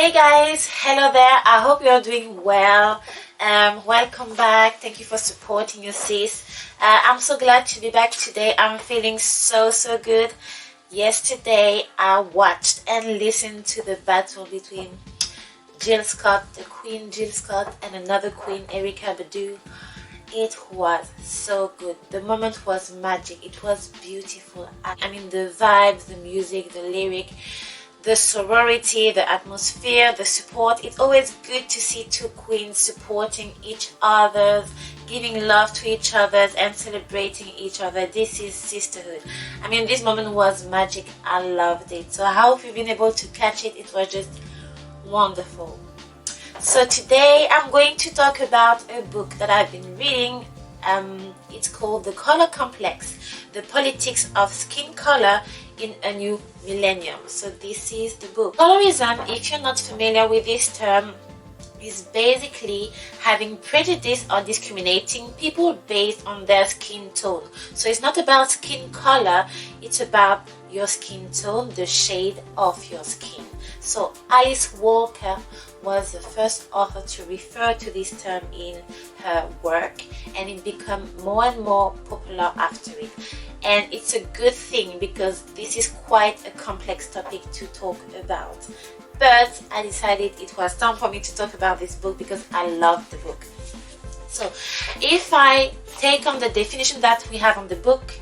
Hey guys, hello there. I hope you're doing well. Welcome back. Thank you for supporting your sis. I'm so glad to be back today. I'm feeling so good. Yesterday I watched and listened to the battle between Jill Scott, the Queen Jill Scott, and another Queen, Erykah Badu. It was so good. The moment was magic. It was beautiful. I mean, the vibes, the music, the lyric, the sorority, the atmosphere, the support. It's always good to see two queens supporting each other, giving love to each other and celebrating each other. This is sisterhood. I mean, this moment was magic. I loved it. So I hope you've been able to catch it. It was just wonderful. So today I'm going to talk about a book that I've been reading. It's called The Color Complex, The Politics of Skin Color in a New Millennium. So this is the book. Colorism, if you're not familiar with this term, is basically having prejudice or discriminating people based on their skin tone. So it's not about skin color, it's about your skin tone, the shade of your skin. So Alice Walker was the first author to refer to this term in her work, and it became more and more popular after it. And it's a good thing because this is quite a complex topic to talk about. But I decided it was time for me to talk about this book because I love the book. So if I take on the definition that we have on the book,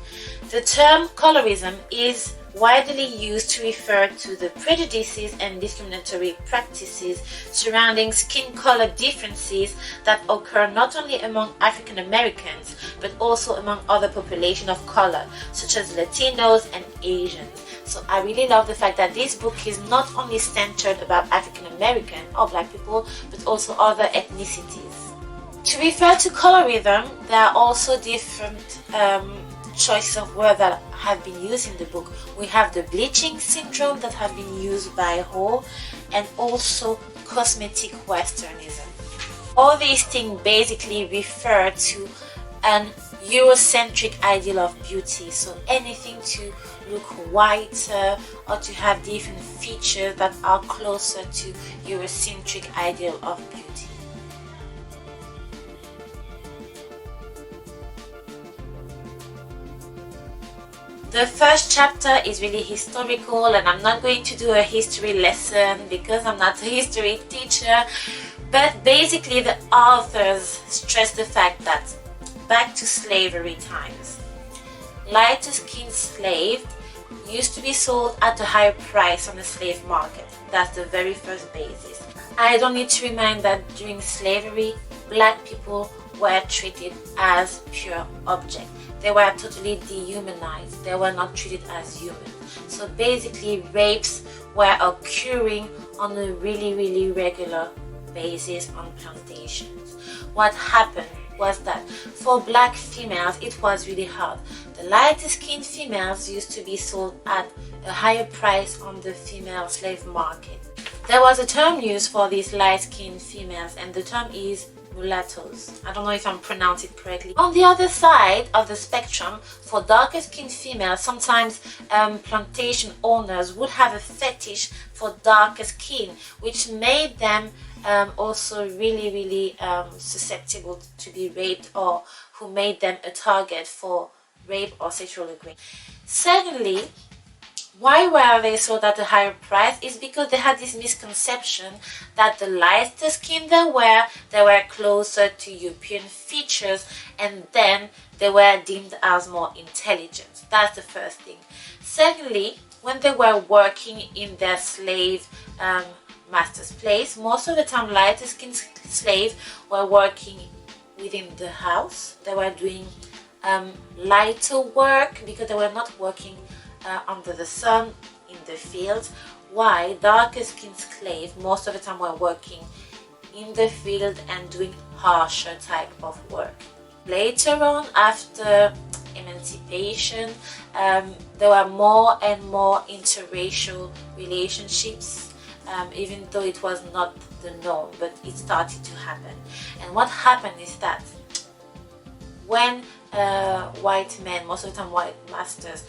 the term colorism is widely used to refer to the prejudices and discriminatory practices surrounding skin color differences that occur not only among African Americans but also among other populations of color such as Latinos and Asians. So I really love the fact that this book is not only centered about African American or black people but also other ethnicities. To refer to colorism, there are also different choices of words that have been used in the book. We have the bleaching syndrome that have been used by Ho, and also cosmetic westernism. All these things basically refer to an Eurocentric ideal of beauty, so anything to look whiter or to have different features that are closer to Eurocentric ideal of beauty. The first chapter is really historical, and I'm not going to do a history lesson because I'm not a history teacher, but basically the authors stress the fact that back to slavery times, lighter skinned slaves used to be sold at a higher price on the slave market. That's the very first basis. I don't need to remind that during slavery, black people were treated as pure objects. They were totally dehumanized. They were not treated as human. So basically rapes were occurring on a really regular basis on plantations. What happened was that for black females it was really hard. The lighter skinned females used to be sold at a higher price on the female slave market. There was a term used for these light skinned females, and the term is mulattoes. I don't know if I'm pronouncing it correctly. On the other side of the spectrum, for darker skinned females, sometimes plantation owners would have a fetish for darker skin, which made them also really susceptible to be raped, or who made them a target for rape or sexual agreement. Secondly, why were they sold at a higher price? Is because they had this misconception that the lighter skin they were closer to European features, and then they were deemed as more intelligent. That's the first thing. Secondly, when they were working in their slave master's place, most of the time lighter skinned slaves were working within the house. They were doing lighter work because they were not working under the sun in the fields, while darker skinned slaves most of the time were working in the field and doing harsher type of work. Later on, after emancipation, there were more and more interracial relationships, even though it was not the norm, but it started to happen. And what happened is that when white men, most of the time white masters,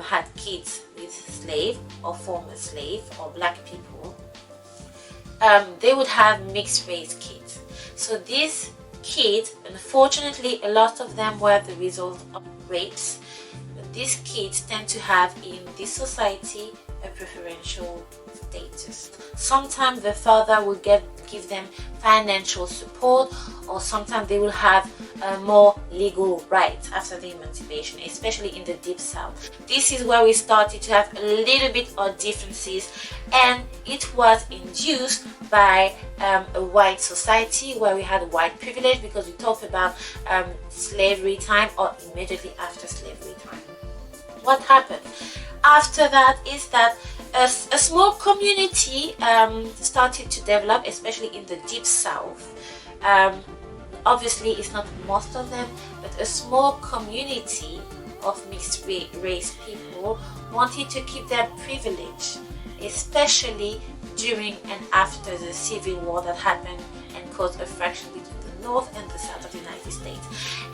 had kids with slave or former slave or black people, they would have mixed race kids. So these kids, unfortunately, a lot of them were the result of rapes. But these kids tend to have in this society a preferential status. Sometimes the father will give them financial support, or sometimes they will have more legal rights after the emancipation, especially in the Deep South. This is where we started to have a little bit of differences, and it was induced by a white society where we had white privilege, because we talked about slavery time or immediately after slavery time. What happened after that is that a small community started to develop, especially in the Deep South. Obviously, it's not most of them, but a small community of mixed race people wanted to keep their privilege, especially during and after the Civil War that happened and caused a fraction between the North and the South of the United States.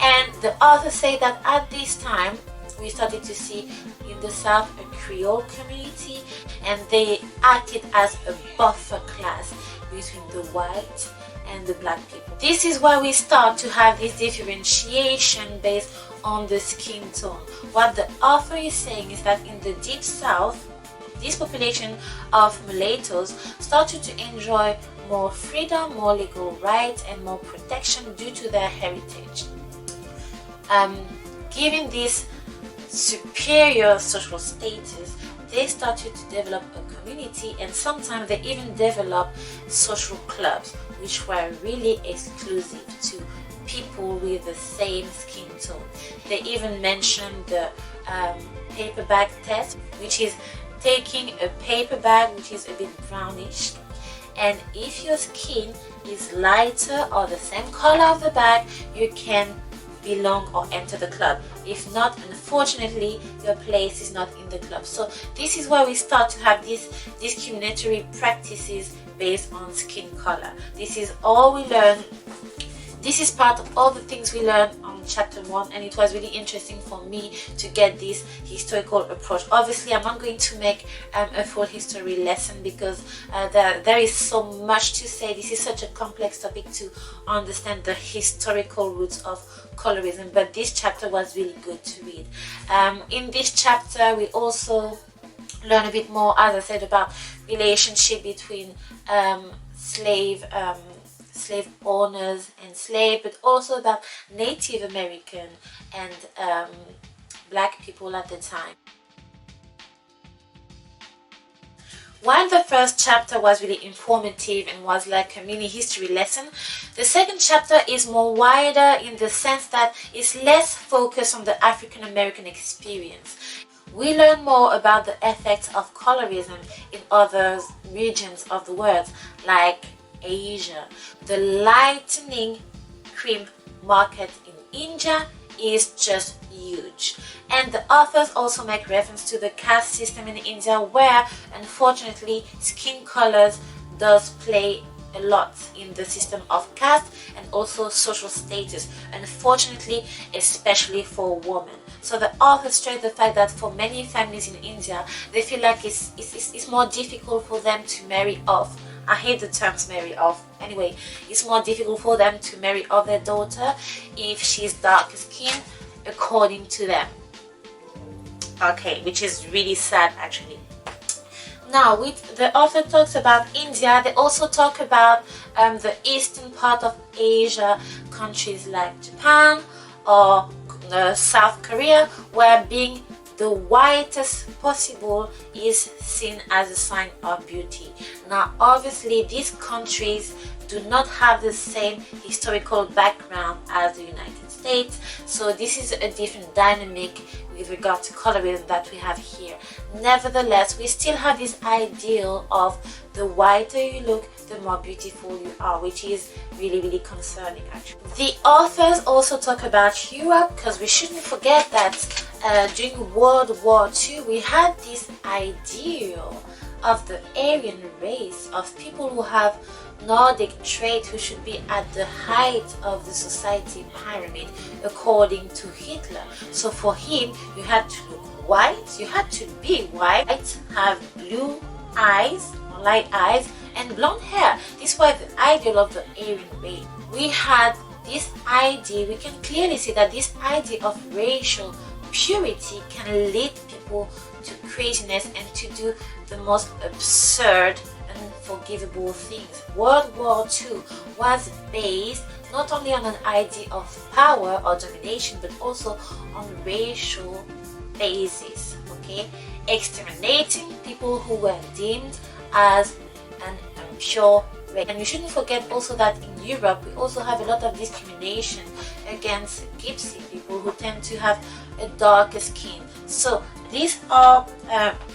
And the authors say that at this time, we started to see in the South a Creole community, and they acted as a buffer class between the white and the black people. This is why we start to have this differentiation based on the skin tone. What the author is saying is that in the Deep South, this population of mulattoes started to enjoy more freedom, more legal rights, and more protection due to their heritage. Given this superior social status, they started to develop a community, and sometimes they even developed social clubs, which were really exclusive to people with the same skin tone. They even mentioned the Paperback Test, which is taking a paper bag which is a bit brownish, and if your skin is lighter or the same color of the bag, you can belong or enter the club. If not, unfortunately, your place is not in the club. So this is where we start to have these discriminatory practices based on skin color. This is all we learn. This is part of all the things we learned on chapter 1, and it was really interesting for me to get this historical approach. Obviously, I'm not going to make a full history lesson because there is so much to say. This is such a complex topic to understand the historical roots of colorism, but this chapter was really good to read. In this chapter, we also learn a bit more, as I said, about relationship between slave owners and slaves, but also about Native American and black people at the time. While the first chapter was really informative and was like a mini history lesson, the second chapter is more wider in the sense that it's less focused on the African American experience. We learn more about the effects of colorism in other regions of the world, like Asia. The lightening cream market in India is just huge, and the authors also make reference to the caste system in India, where unfortunately skin colors does play a lot in the system of caste and also social status, unfortunately, especially for women. So the author stressed the fact that for many families in India, they feel like it's more difficult for them to marry off. I hate the terms marry off. Anyway, it's more difficult for them to marry off their daughter if she's dark skinned, according to them. Okay, which is really sad actually. Now, with the author talks about India, they also talk about the eastern part of Asia, countries like Japan or South Korea, where being the whitest possible is seen as a sign of beauty. Now, obviously, these countries do not have the same historical background as the United States, so this is a different dynamic with regard to colorism that we have here. Nevertheless, we still have this ideal of the whiter you look, the more beautiful you are, which is really, really concerning actually. The authors also talk about Europe, because we shouldn't forget that during World War II, we had this ideal of the Aryan race, of people who have Nordic trait, who should be at the height of the society pyramid according to Hitler. So for him, you had to look white, you had to be white, have blue eyes, light eyes, and blonde hair. This was the ideal of the Aryan race. We had this idea, we can clearly see that this idea of racial purity can lead people to craziness and to do the most absurd and unforgivable things. World War II was based not only on an idea of power or domination, but also on racial basis, okay? Exterminating people who were deemed as an impure race. And we shouldn't forget also that in Europe we also have a lot of discrimination against gypsy people who tend to have a darker skin. So these are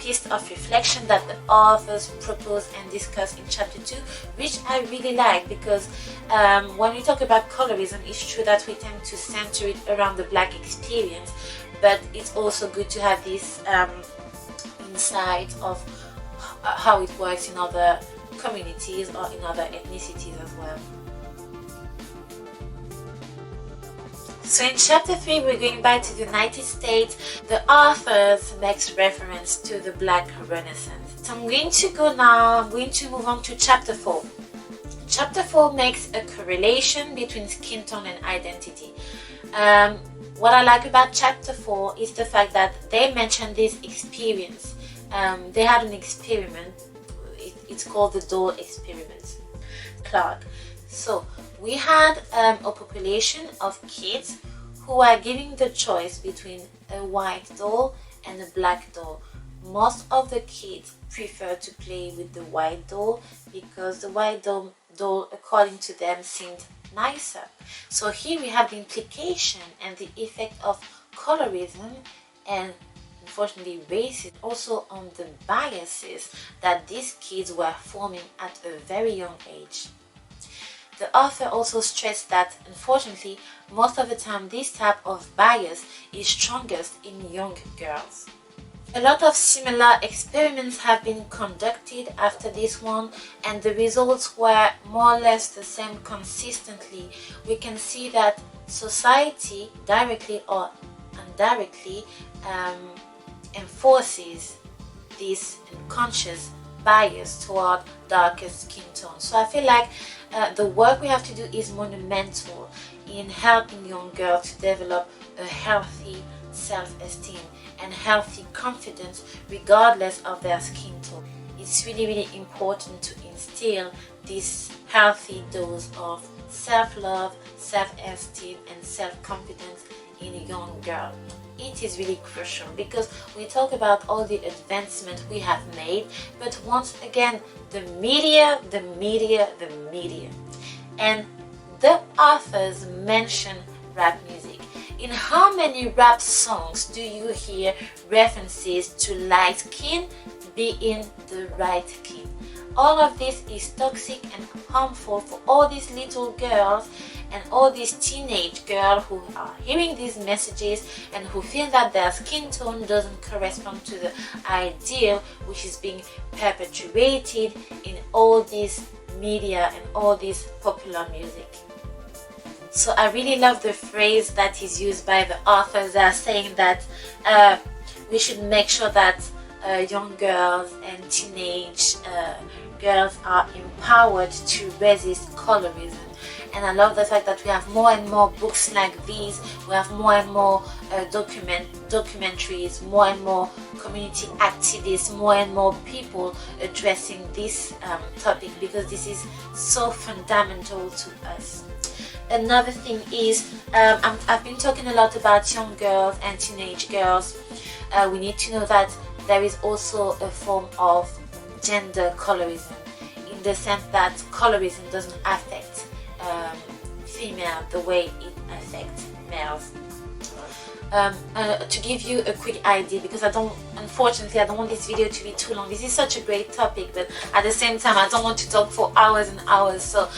pieces of reflection that the authors propose and discuss in chapter 2, which I really like, because when we talk about colorism, it's true that we tend to center it around the black experience, but it's also good to have this insight of how it works in other communities or in other ethnicities as well. So in chapter 3, we're going back to the United States. The authors makes reference to the Black Renaissance. So I'm going to move on to chapter 4. Chapter 4 makes a correlation between skin tone and identity. What I like about chapter 4 is the fact that they mention this experience. They had an experiment. It's called the doll experiment. Clark. So we had a population of kids who are giving the choice between a white doll and a black doll. Most of the kids prefer to play with the white doll because the white doll, according to them, seemed nicer. So here we have the implication and the effect of colorism and unfortunately racism also on the biases that these kids were forming at a very young age. The author also stressed that, unfortunately, most of the time this type of bias is strongest in young girls. A lot of similar experiments have been conducted after this one, and the results were more or less the same consistently. We can see that society, directly or indirectly, enforces this unconscious bias toward darker skin tone. So I feel like the work we have to do is monumental in helping young girls to develop a healthy self-esteem and healthy confidence regardless of their skin tone. It's really, really important to instill this healthy dose of self-love, self-esteem and self-confidence in a young girl. It is really crucial because we talk about all the advancement we have made, but once again, the media. And the authors mention rap music. In how many rap songs do you hear references to light skin being the right skin? All of this is toxic and harmful for all these little girls and all these teenage girls who are hearing these messages and who feel that their skin tone doesn't correspond to the ideal which is being perpetuated in all these media and all this popular music. So I really love the phrase that is used by the authors. They are saying that we should make sure that young girls and teenage girls are empowered to resist colorism. And I love the fact that we have more and more books like these. We have more and more documentaries, more and more community activists, more and more people addressing this topic, because this is so fundamental to us. Another thing is, I've been talking a lot about young girls and teenage girls. We need to know that there is also a form of gender colorism, in the sense that colorism doesn't affect female the way it affects males. To give you a quick idea, because unfortunately I don't want this video to be too long. This is such a great topic, but at the same time I don't want to talk for hours and hours. So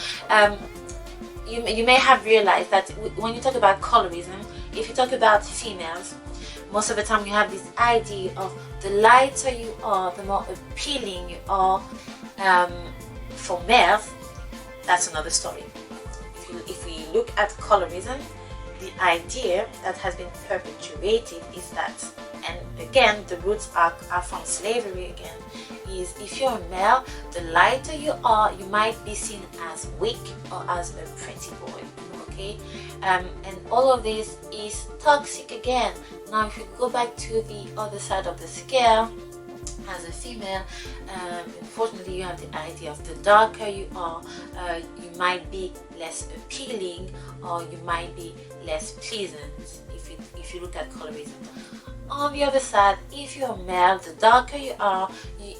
you may have realized that when you talk about colorism, if you talk about females, most of the time you have this idea of the lighter you are, the more appealing you are. For males, that's another story. If we look at colorism, the idea that has been perpetuated is that, and again the roots are from slavery again, is if you're a male, the lighter you are, you might be seen as weak or as a pretty boy. Okay, and all of this is toxic again. Now if you go back to the other side of the scale, as a female, unfortunately you have the idea of the darker you are, you might be less appealing, or you might be less pleasant if you look at colorism. On the other side, if you're male, the darker you are, it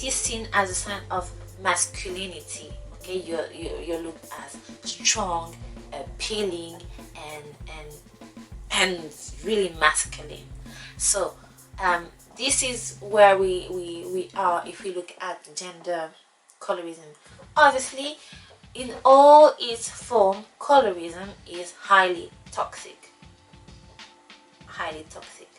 is seen as a sign of masculinity. Okay, you're looked as strong, appealing, and really masculine. So this is where we are if we look at gender colorism. Obviously, in all its form, colorism is highly toxic. Highly toxic.